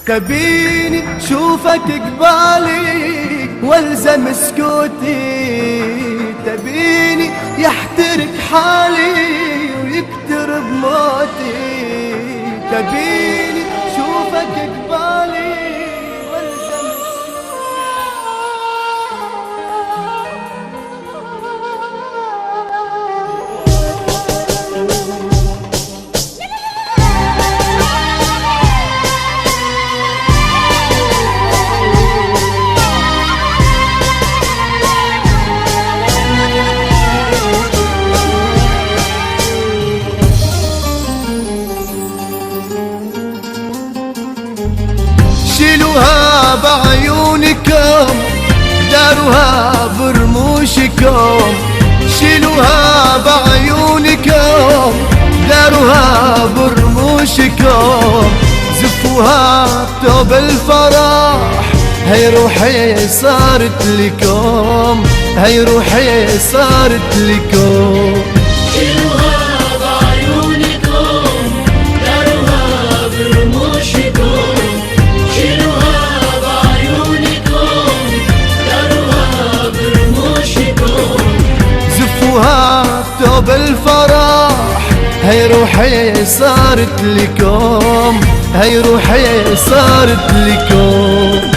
تبيني شوفك قبالي والزم سكوتي، تبيني يحترق حالي ويقترب موتي، تبيني شوفك قبالي والزم شيلوها بعيونكم داروها برموشكم، شيلوها بعيونكم داروها برموشكم، زفوها بثوب الفرح هي روحي صارت لكم، هي روحي صارت لكم. ثوب الفرح هي روحي صارت لكم، هي روحي صارت لكم.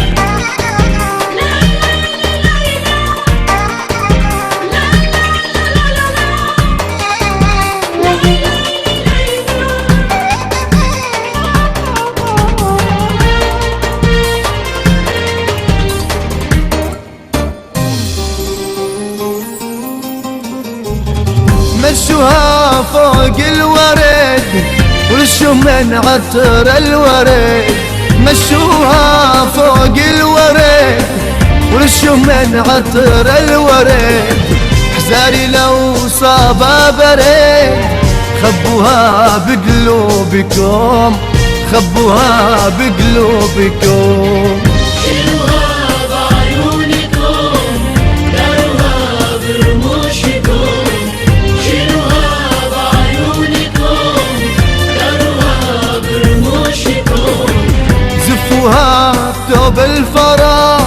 مشوها فوق الورد ورشوا من عطر الورد، مشوها فوق الورد ورشوا من عطر الورد، حزاري لو صابها برد خبوها بقلوبكم، خبوها بقلوبكم. ثوب الفرح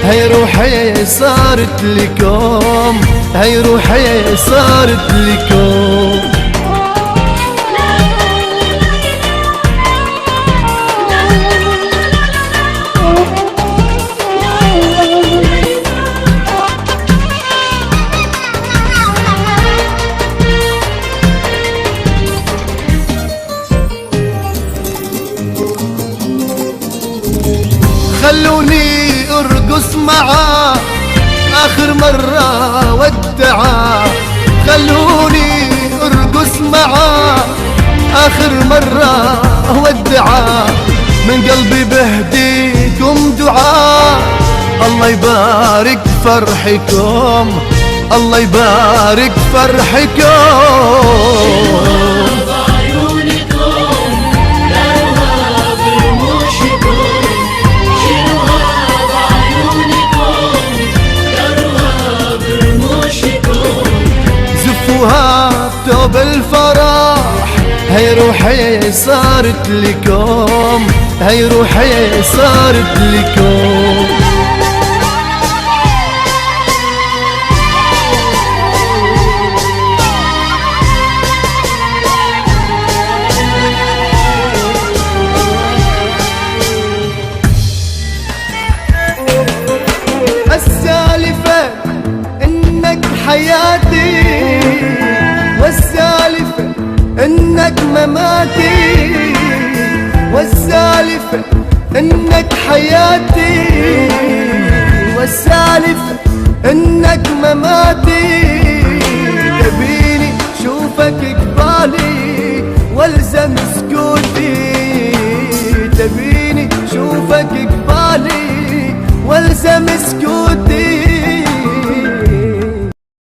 هي روحي صارت لكم، هي روحي صارت لكم. خلوني ارقص معاه اخر مرة ودعاه، خلوني ارقص معاه اخر مرة ودعاه، من قلبي بهديكم دعاء الله يبارك فرحكم، الله يبارك فرحكم. ثوب الفرح هي روحي صارت لكم، هي روحي صارت لكم. السالفة انك حياتي والسالفة انك مماتي، والسالفة انك حياتي والسالفة انك مماتي، تبيني شوفك قبالي والزم سكوتي، تبيني شوفك قبالي والزم سكوتي.